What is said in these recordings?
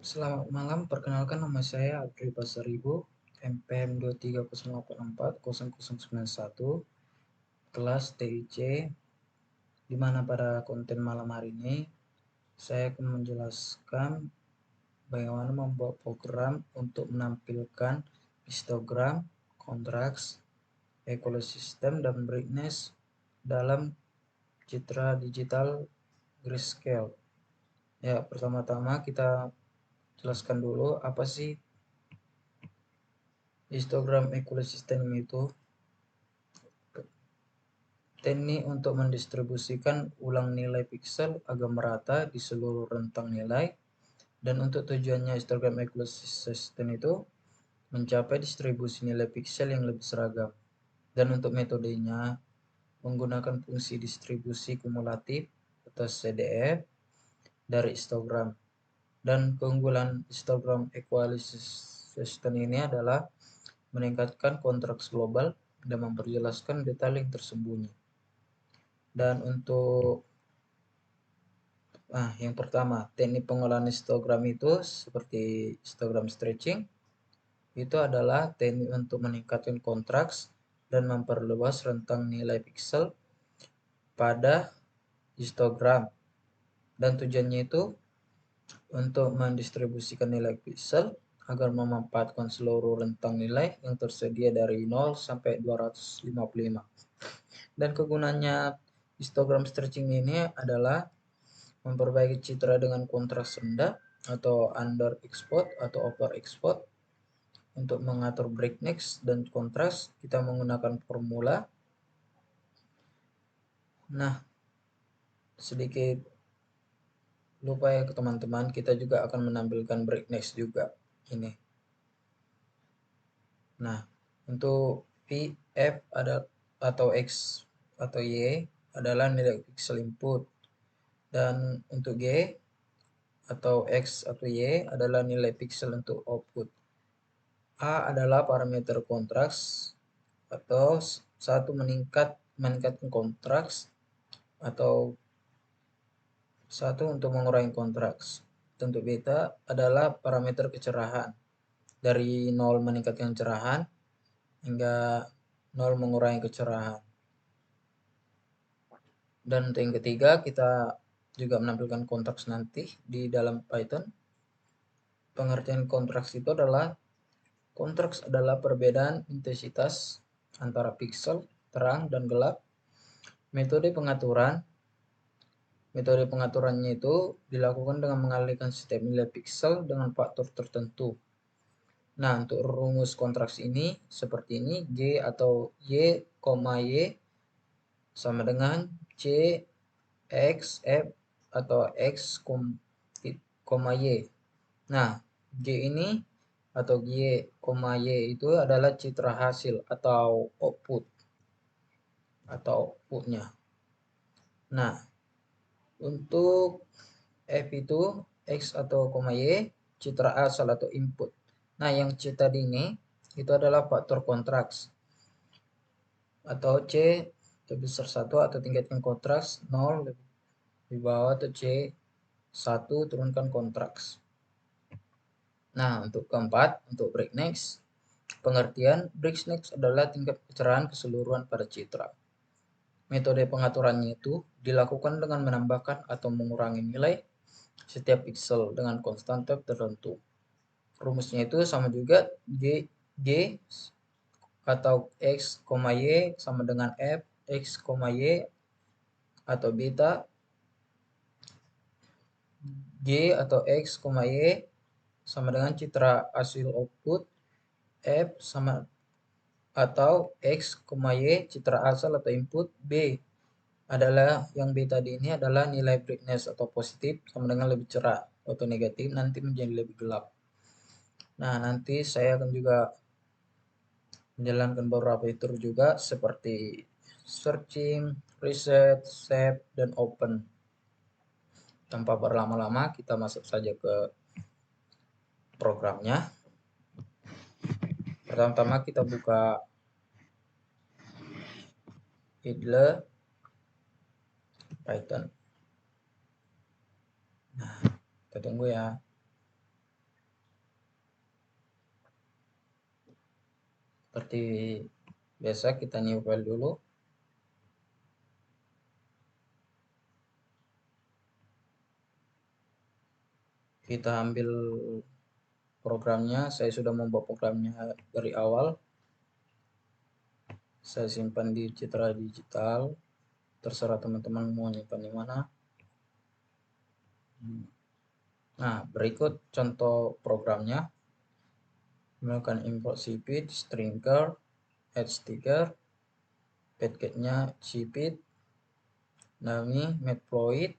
Selamat malam, perkenalkan nama saya Adri Pasaribu, MPM 230840091, kelas TIC, di mana pada konten malam hari ini saya akan menjelaskan bagaimana membuat program untuk menampilkan histogram, kontraks, ekosistem, dan brightness dalam citra digital grayscale. Ya, pertama-tama kita jelaskan dulu apa sih histogram ekosistem itu. Teknik untuk mendistribusikan ulang nilai piksel agar merata di seluruh rentang nilai, dan untuk tujuannya histogram ekosistem itu mencapai distribusi nilai piksel yang lebih seragam. Dan untuk metodenya menggunakan fungsi distribusi kumulatif atau CDF dari histogram. Dan keunggulan histogram ekosistem ini adalah meningkatkan kontraks global dan memperjelaskan detail yang tersembunyi. Dan untuk yang pertama, teknik pengolahan histogram itu seperti histogram stretching. Itu adalah teknik untuk meningkatkan kontraks dan memperluas rentang nilai piksel pada histogram. Dan tujuannya itu untuk mendistribusikan nilai piksel agar memanfaatkan seluruh rentang nilai yang tersedia dari 0 sampai 255. Dan kegunaannya histogram stretching ini adalah memperbaiki citra dengan kontras rendah atau under export atau over export. Untuk mengatur brightness dan kontras kita menggunakan formula. Nah, sedikit lupa ya ke teman-teman, kita juga akan menampilkan brightness juga ini. Nah, untuk P, F ada atau X atau Y adalah nilai pixel input, dan untuk G atau X atau Y adalah nilai pixel untuk output. A adalah parameter kontraks atau satu meningkatkan kontraks, atau satu untuk mengurangi kontraks. Untuk beta adalah parameter kecerahan, dari 0 meningkatkan kecerahan hingga 0 mengurangi kecerahan. Dan untuk yang ketiga, kita juga menampilkan kontraks nanti di dalam Python. Pengertian kontraks itu adalah kontraks adalah perbedaan intensitas antara piksel terang dan gelap. Metode pengaturannya itu dilakukan dengan mengalihkan setiap nilai piksel dengan faktor tertentu. Nah, untuk rumus kontraks ini seperti ini, G atau Y, Y sama dengan C, X, F atau X, Y. Nah, G ini atau Y, Y itu adalah citra hasil atau outputnya. Nah, untuk F itu X atau Y, citra asal atau input. Nah, yang C tadi ini itu adalah faktor kontraks, atau C lebih besar 1 atau tingkatkan kontraks 0 lebih bawah, atau C 1 turunkan kontraks. Nah, untuk keempat, untuk brightness. Pengertian brightness adalah tingkat kecerahan keseluruhan pada citra. Metode pengaturannya itu dilakukan dengan menambahkan atau mengurangi nilai setiap piksel dengan konstanta tertentu. Rumusnya itu sama juga, G atau X, Y sama dengan F, X, Y atau beta, G atau X, Y sama dengan citra hasil output, F sama atau X, Y citra asal atau input, B adalah yang B tadi ini adalah nilai brightness atau positif sama dengan lebih cerah, atau negatif nanti menjadi lebih gelap. Nah, nanti saya akan juga menjalankan beberapa fitur juga seperti searching, reset, save, dan open. Tanpa berlama-lama kita masuk saja ke programnya. Pertama-tama kita buka idle Python. Nah, kita tunggu ya. Seperti biasa kita new file dulu. Kita ambil programnya. Saya sudah membuat programnya dari awal. Saya simpan di Citra Digital. Terserah teman-teman mau nyimpan di mana. Nah, berikut contoh programnya. Melakukan import cpit, stringger, add sticker, package-nya cpit, nami, matploit,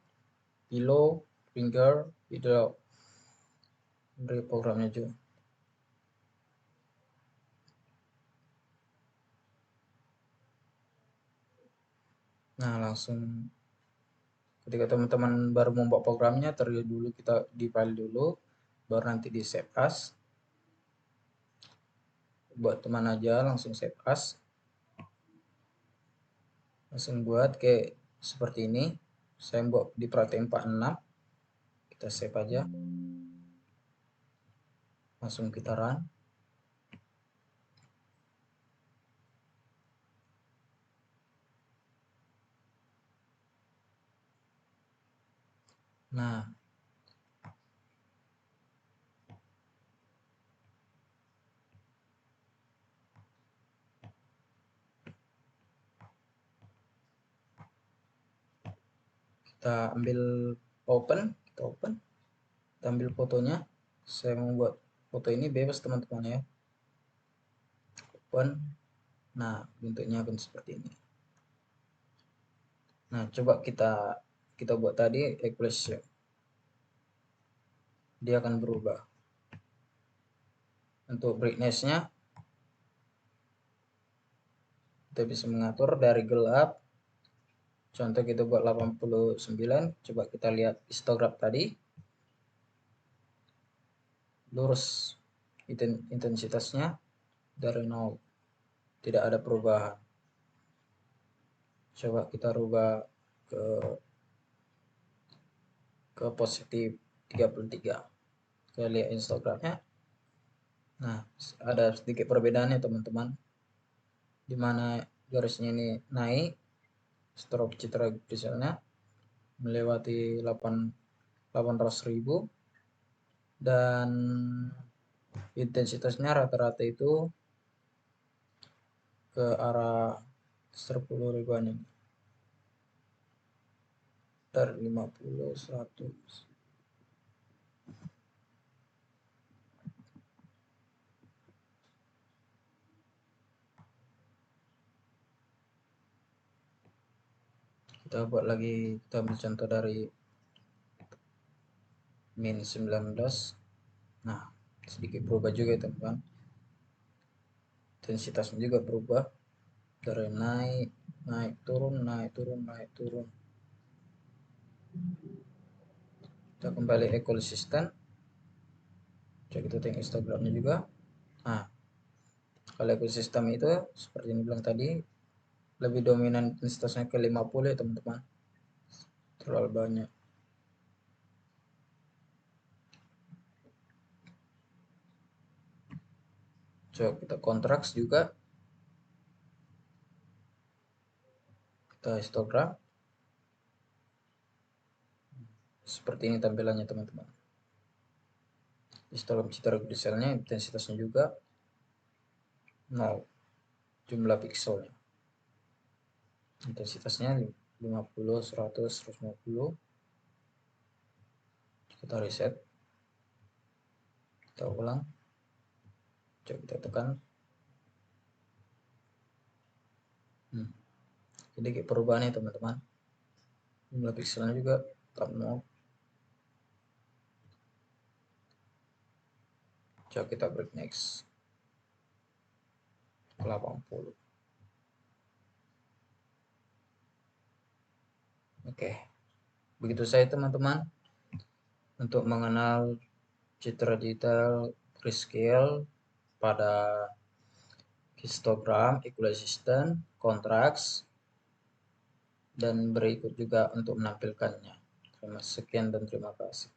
below, finger, video. Beri programnya juga. Nah, langsung ketika teman-teman baru membuat programnya, terlebih dulu kita di file dulu, baru nanti di save as. Buat teman aja langsung save as. Langsung buat kayak seperti ini. Saya buat di Prate 46. Kita save aja. Langsung kita run. Nah, kita ambil kita open, kita ambil fotonya. Saya membuat foto ini bebas teman-teman ya. Open. Nah, bentuknya akan seperti ini. Nah, coba kita buat tadi equation. Dia akan berubah. Untuk brightness-nya kita bisa mengatur dari gelap. Contoh kita buat 89. Coba kita lihat histograph tadi. Lurus intensitasnya dari 0. Tidak ada perubahan. Coba kita rubah ke positif 33. Kita lihat histografnya. Nah, ada sedikit perbedaannya teman-teman. Di mana garisnya ini naik, stroke citra visualnya melewati 800.000 dan intensitasnya rata-rata itu ke arah 10.000-an ini. Dari 50, 100. Kita buat lagi, kita ambil contoh dari min 19. Nah, sedikit berubah juga ya teman-teman. Intensitasnya juga berubah dari naik, naik turun, naik turun, naik turun. Kita kembali ekosistem. Coba kita tengok Instagramnya juga. Nah, kalau ekosistem itu seperti yang bilang tadi, lebih dominan intensitasnya ke 50 ya teman-teman. Terlalu banyak. Coba kita kontraks juga. Kita histogram. Seperti ini tampilannya teman-teman. Histogram citra visualnya intensitasnya juga 0. Jumlah pikselnya. Intensitasnya 50, 100, 150. Kita reset. Kita ulang. Coba kita tekan. Jadi perubahannya teman-teman. Jumlah pikselnya juga tetap 0. Coba kita break next. 80. Oke. Begitu saya teman-teman untuk mengenal citra digital grayscale pada histogram, equalization, contrast, dan berikut juga untuk menampilkannya. Sekian dan terima kasih.